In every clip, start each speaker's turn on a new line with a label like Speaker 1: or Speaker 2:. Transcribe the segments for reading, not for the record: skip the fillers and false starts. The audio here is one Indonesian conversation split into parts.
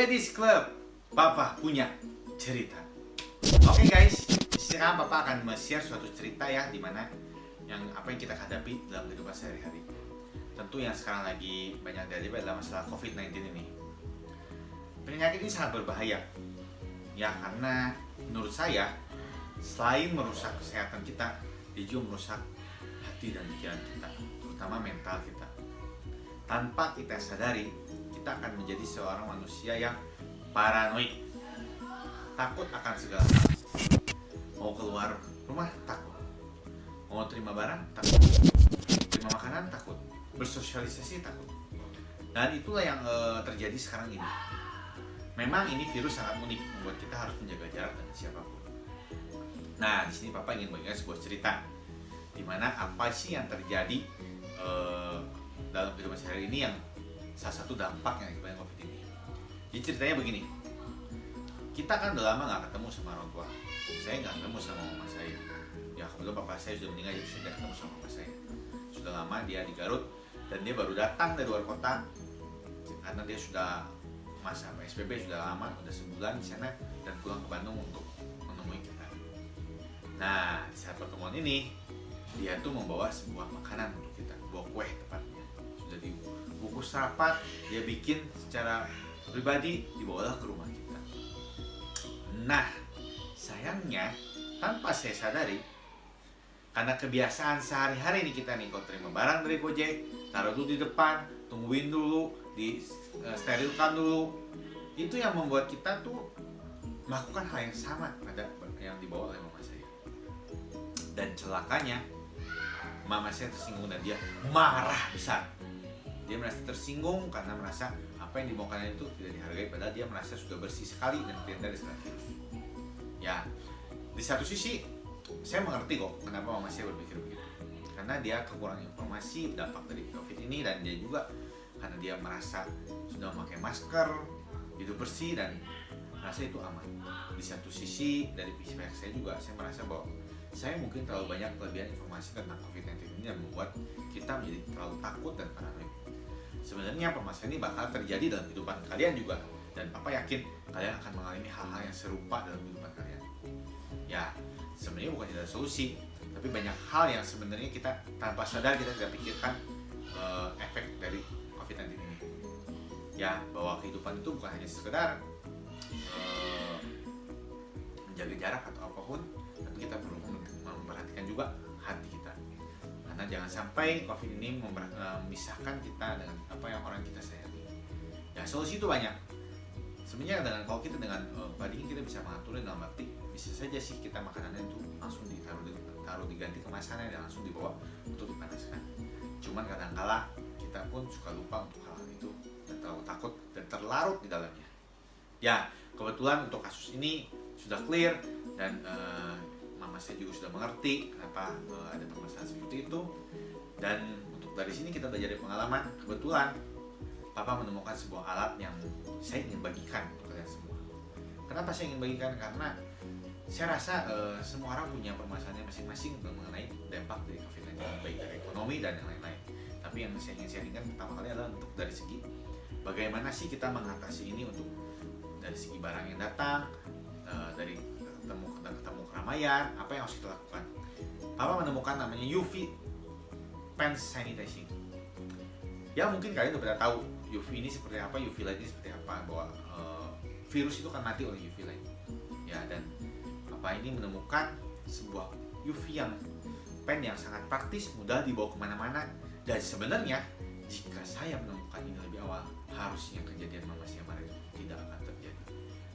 Speaker 1: Daddy's Club, Papa punya cerita. Oke guys, sekarang Papa akan share suatu cerita ya, dimana apa yang kita hadapi dalam kehidupan sehari-hari. Tentu yang sekarang lagi banyak dihadapi adalah masalah COVID-19 ini. Penyakit ini sangat berbahaya, ya, karena menurut saya selain merusak kesehatan kita, dia juga merusak hati dan pikiran kita, terutama mental kita. Tanpa kita sadari, kita akan menjadi seorang manusia yang paranoid, takut akan segala hal. Mau keluar rumah takut, mau terima barang takut, terima makanan takut, bersosialisasi takut. Dan itulah yang terjadi sekarang ini. Memang ini virus sangat unik, membuat kita harus menjaga jarak dengan siapapun. Nah, di sini Papa ingin membagikan sebuah cerita, di mana apa sih yang terjadi dalam kehidupan sehari ini yang salah satu dampak yang akibatnya COVID ini. Jadi ceritanya begini, kita kan udah lama nggak ketemu sama orang tua. Saya nggak ketemu sama mama saya. Ya kebetulan papa saya sudah meninggal, jadi saya nggak ketemu sama mama saya. Sudah lama dia di Garut dan dia baru datang dari luar kota karena dia sudah masa PSBB sudah lama, sudah sebulan di sana dan pulang ke Bandung untuk menemui kita. Nah, saat pertemuan ini dia tuh membawa sebuah makanan untuk kita, bawa kue tepatnya. Sudah dibungkus rapat, dia bikin secara pribadi, dibawalah ke rumah kita. Nah, sayangnya tanpa saya sadari, karena kebiasaan sehari-hari nih kita nih, kalau terima barang dari Gojek, taruh dulu di depan, tungguin dulu, sterilkan dulu. Itu yang membuat kita tuh melakukan hal yang sama pada yang dibawa oleh mama saya. Dan celakanya, mama saya tersinggung dan dia marah besar. Dia merasa tersinggung karena merasa apa yang dibawakan itu tidak dihargai, padahal dia merasa sudah bersih sekali dan tidak ada segala virus. Ya, di satu sisi saya mengerti kok kenapa mama saya berpikir begitu, karena dia kekurangan informasi dampak dari COVID ini, dan dia juga karena dia merasa sudah memakai masker, hidup bersih dan merasa itu aman. Di satu sisi dari pihak saya juga, saya merasa bahwa saya mungkin terlalu banyak kelebihan informasi tentang COVID-19 ini yang membuat kita menjadi terlalu takut dan paranoid. Sebenarnya permasalahan ini bakal terjadi dalam kehidupan kalian juga, dan Papa yakin kalian akan mengalami hal-hal yang serupa dalam kehidupan kalian. Ya, sebenarnya bukan tidak ada solusi, tapi banyak hal yang sebenarnya kita tanpa sadar kita tidak pikirkan efek dari COVID-19 ini. Ya, bahwa kehidupan itu bukan hanya sekedar menjaga jarak atau apapun, tapi kita perlu memperhatikan juga hati kita. Karena jangan sampai COVID ini memisahkan kita dengan apa yang orang kita sayangi. Ya, solusi itu banyak. Sebenarnya kalau kita dengan dingin kita bisa mengaturnya, dalam arti bisa saja sih kita makanannya itu langsung taruh diganti kemasannya dan langsung dibawa untuk dipanaskan. Cuman kadang-kala kita pun suka lupa untuk hal itu dan terlalu takut dan terlarut di dalamnya. Ya, kebetulan untuk kasus ini sudah clear dan mama saya juga sudah mengerti kenapa ada permasalahan seperti itu. Dan untuk dari sini kita belajar dari pengalaman. Kebetulan Papa menemukan sebuah alat yang saya ingin bagikan untuk kalian semua. Kenapa saya ingin bagikan? Karena saya rasa semua orang punya permasalahannya masing-masing mengenai dampak dari COVID-19, baik dari ekonomi dan yang lain-lain. Tapi yang saya ingin sharingkan pertama kali adalah untuk dari segi bagaimana sih kita mengatasi ini, untuk dari segi barang yang datang, dari ketemu keramaian, apa yang harus kita lakukan. Papa menemukan namanya UV pen sanitizing. Ya, mungkin kalian udah pada tahu UV ini seperti apa, UV light ini seperti apa, bahwa virus itu kan mati oleh UV light. Ya, dan Papa ini menemukan sebuah UV pen yang sangat praktis, mudah dibawa kemana-mana. Dan sebenarnya jika saya menemukan ini lebih awal, harusnya kejadian mama saya kemarin tidak akan terjadi,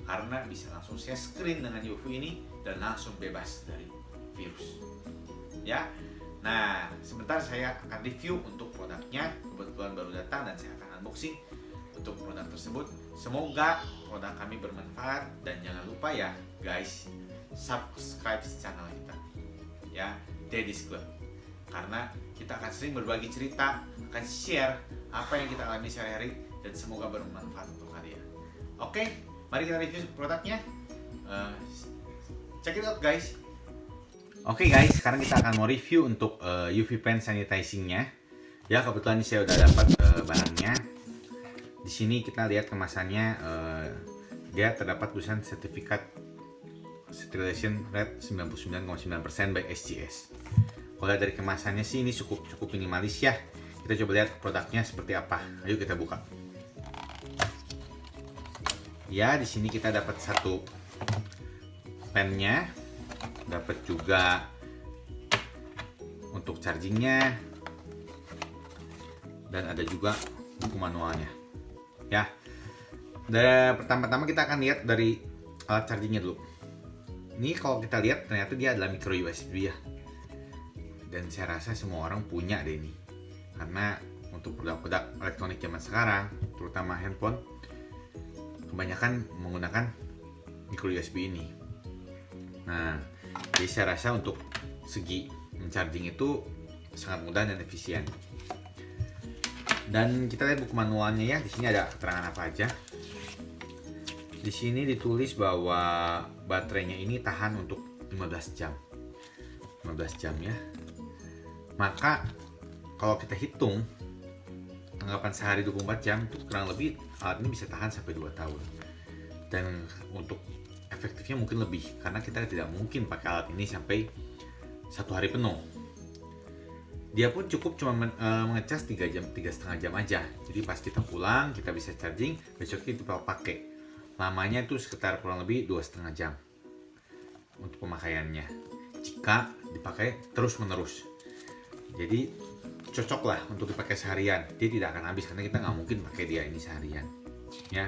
Speaker 1: karena bisa langsung saya screen dengan UV ini dan langsung bebas dari virus. Ya, nah sebentar saya akan review untuk produknya, kebetulan baru datang dan saya akan unboxing untuk produk tersebut. Semoga produk kami bermanfaat, dan jangan lupa ya guys, subscribe channel kita ya, Daddy's Club, karena kita akan sering berbagi cerita, akan share apa yang kita alami sehari-hari, dan semoga bermanfaat untuk kalian. Oke, mari kita review produknya. Check it out guys. Oke guys, sekarang kita akan mau review untuk UV pen sanitizing-nya. Ya, kebetulan saya udah dapat barangnya. Di sini kita lihat kemasannya, dia terdapat tulisan sertifikat sterilization rate 99,9% by SGS. Kalau lihat dari kemasannya sih ini cukup minimalis ya. Kita coba lihat produknya seperti apa. Ayo kita buka. Ya, di sini kita dapat satu pennya, dapat juga untuk chargingnya, dan ada juga buku manualnya. Ya, dan pertama-tama kita akan lihat dari alat chargingnya dulu. Ini kalau kita lihat ternyata dia adalah micro USB ya. Dan saya rasa semua orang punya deh ini. Karena untuk produk-produk elektronik zaman sekarang, terutama handphone, kebanyakan menggunakan micro USB ini. Nah, jadi saya rasa untuk segi mencharging itu sangat mudah dan efisien. Dan kita lihat buku manualnya ya. Di sini ada keterangan apa aja. Di sini ditulis bahwa baterainya ini tahan untuk 15 jam. 15 jam ya. Maka kalau kita hitung anggapan sehari 24 jam itu kurang lebih alat ini bisa tahan sampai 2 tahun. Dan untuk efektifnya mungkin lebih karena kita tidak mungkin pakai alat ini sampai 1 hari penuh. Dia pun cukup cuma mengecas 3 jam, 3,5 jam aja. Jadi pas kita pulang kita bisa charging, besoknya kita pakai. Lamanya itu sekitar kurang lebih 2,5 jam untuk pemakaiannya. Jika dipakai terus menerus. Jadi cocok lah untuk dipakai seharian. Dia tidak akan habis karena kita nggak mungkin pakai dia ini seharian. Ya.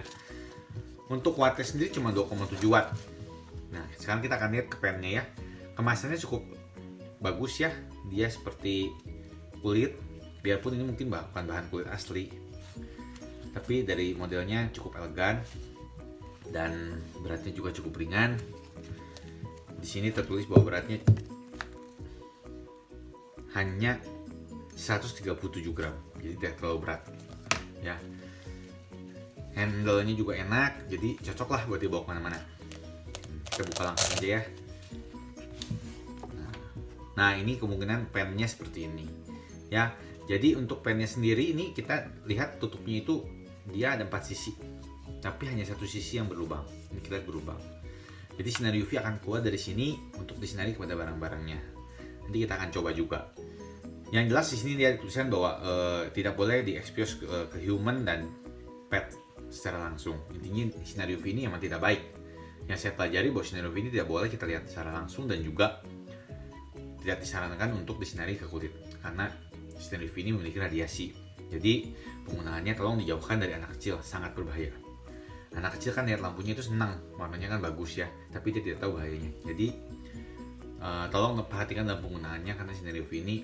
Speaker 1: Untuk wattnya sendiri cuma 2,7 watt. Nah, sekarang kita akan lihat ke pennya ya. Kemasannya cukup bagus ya. Dia seperti kulit. Biarpun ini mungkin bukan bahan kulit asli. Tapi dari modelnya cukup elegan dan beratnya juga cukup ringan. Di sini tertulis bahwa beratnya hanya 137 gram, jadi tidak terlalu berat ya. Handle-nya juga enak, jadi cocok lah buat dibawa kemana-mana. Kita buka langsung aja ya. Nah, ini kemungkinan pennya seperti ini ya. Jadi untuk pennya sendiri ini kita lihat tutupnya itu dia ada 4 sisi, tapi hanya satu sisi yang berlubang. Ini kita berlubang. Jadi sinar UV akan keluar dari sini untuk disinari kepada barang-barangnya. Nanti kita akan coba juga. Yang jelas di sini dia tulisan bahwa tidak boleh diekspos ke human dan pet secara langsung. Intinya sinar UV ini memang tidak baik. Yang saya pelajari bahwa sinar UV ini tidak boleh kita lihat secara langsung dan juga tidak disarankan untuk disinari ke kulit karena sinar UV ini memiliki radiasi. Jadi penggunaannya tolong dijauhkan dari anak kecil, sangat berbahaya. Anak kecil kan lihat lampunya itu senang, warnanya kan bagus ya, tapi dia tidak tahu bahayanya. Jadi tolong perhatikan dalam penggunaannya karena sinar UV ini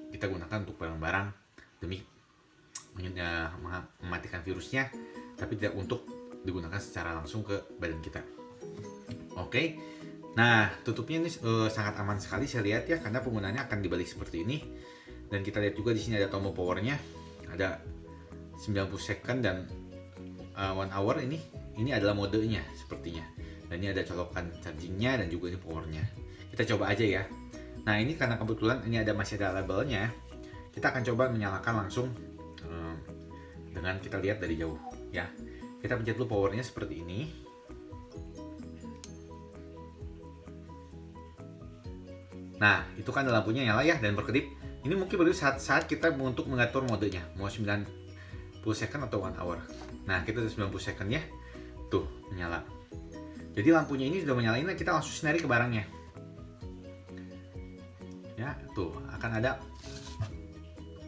Speaker 1: kita gunakan untuk barang-barang demi mematikan virusnya, tapi tidak untuk digunakan secara langsung ke badan kita. Oke, nah tutupnya ini sangat aman sekali saya lihat ya, karena penggunaannya akan dibalik seperti ini. Dan kita lihat juga di sini ada tombol powernya, ada 90 second dan 1 hour ini adalah modenya sepertinya. Dan ini ada colokan chargingnya dan juga ini powernya. Kita coba aja ya. Nah ini karena kebetulan ini masih ada labelnya, kita akan coba menyalakan langsung dengan kita lihat dari jauh ya. Kita pencet dulu powernya seperti ini. Nah itu kan lampunya nyala ya dan berkedip. Ini mungkin baru saat kita untuk mengatur modenya, mau 90 second atau 1 hour. Nah kita udah 90 second ya, tuh menyala. Jadi lampunya ini sudah menyala, ini kita langsung sinari ke barangnya. Ya, tuh akan ada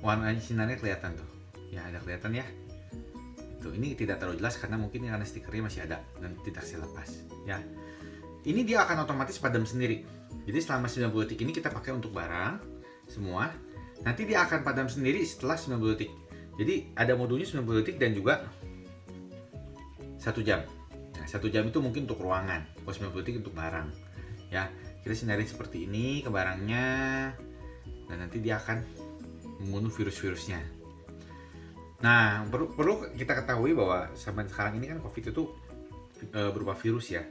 Speaker 1: warna sinarnya kelihatan tuh. Ya, ada kelihatan ya. Tuh, ini tidak terlalu jelas karena mungkin karena stikernya masih ada dan tidak saya lepas. Ya. Ini dia akan otomatis padam sendiri. Jadi selama 90 detik ini kita pakai untuk barang semua. Nanti dia akan padam sendiri setelah 90 detik. Jadi ada modulnya 90 detik dan juga 1 jam. Nah, 1 jam itu mungkin untuk ruangan, kalau 90 detik untuk barang. Ya, kita sinarin seperti ini ke barangnya dan nanti dia akan membunuh virus-virusnya. Nah, perlu kita ketahui bahwa zaman sekarang ini kan COVID itu berupa virus ya.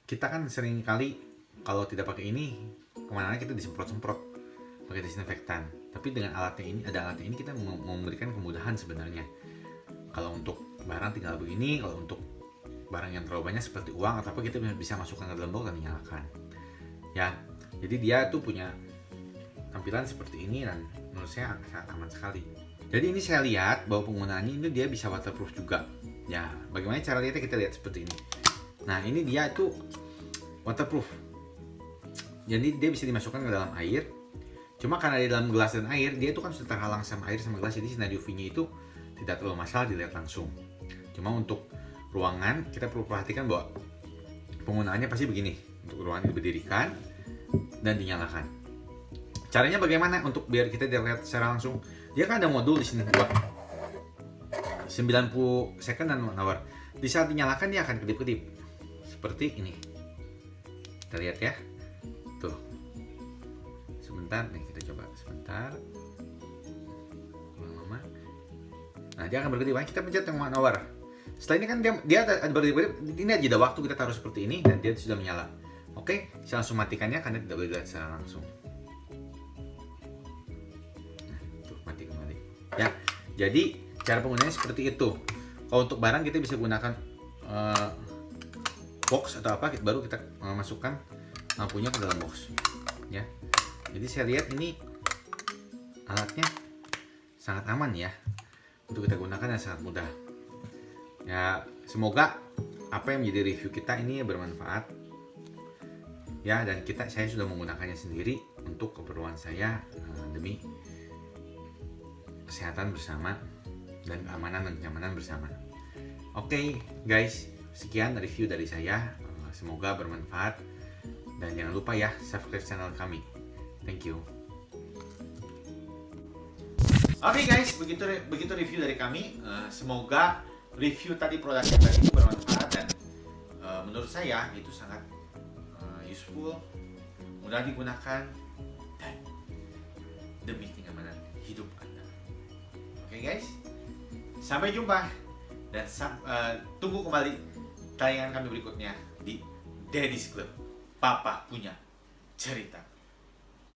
Speaker 1: Kita kan sering kali kalau tidak pakai ini kemana-mana kita disemprot-semprot pakai disinfektan. Tapi dengan alatnya ini, ada alatnya ini kita memberikan kemudahan sebenarnya. Kalau untuk barang tinggal begini, kalau untuk barang yang terlalu banyak seperti uang atau apa, kita bisa masukkan ke dalam box dan nyalakan. Ya, jadi dia tuh punya tampilan seperti ini dan menurut saya sangat aman sekali. Jadi ini saya lihat bahwa penggunaannya ini dia bisa waterproof juga. Ya, bagaimana cara lihatnya, kita lihat seperti ini. Nah, ini dia tuh waterproof. Jadi dia bisa dimasukkan ke dalam air. Cuma karena di dalam gelas dan air, dia itu kan sudah terhalang sama air sama gelas, jadi sinar UV-nya itu tidak terlalu masalah dilihat langsung. Cuma untuk ruangan, kita perlu perhatikan bahwa penggunaannya pasti begini. Untuk ruangan diberdirikan dan dinyalakan. Caranya bagaimana untuk biar kita lihat secara langsung? Dia kan ada modul di sini buat 90 second dan 1 hour. Di saat dinyalakan dia akan kedip-kedip seperti ini. Kita lihat ya. Tuh. Sebentar nih, kita coba sebentar. Lama. Nah, dia akan berkedip. Kita pencet yang 1 hour. Setelah ini kan dia ada berkedip-kedip. Ini jeda waktu kita taruh seperti ini dan dia sudah menyala. Oke, saya langsung matikannya karena tidak boleh dilihat secara langsung. Nah, tuh mati kembali. Ya, jadi cara penggunaannya seperti itu. Kalau untuk barang kita bisa gunakan box atau apa, baru kita masukkan lampunya ke dalam box. Ya, jadi saya lihat ini alatnya sangat aman ya untuk kita gunakan dan sangat mudah. Ya, semoga apa yang menjadi review kita ini bermanfaat. Ya, dan saya sudah menggunakannya sendiri untuk keperluan saya demi kesehatan bersama dan keamanan dan kenyamanan bersama. Oke, guys, sekian review dari saya. Semoga bermanfaat dan jangan lupa ya subscribe channel kami. Thank you. Oke guys, begitu review dari kami. Semoga review tadi produknya tadi bermanfaat dan menurut saya itu sangat useful, mudah digunakan dan demi kenyamanan hidup Anda. Oke guys, sampai jumpa dan tunggu kembali tayangan kami berikutnya di Daddy's Club. Papa punya cerita.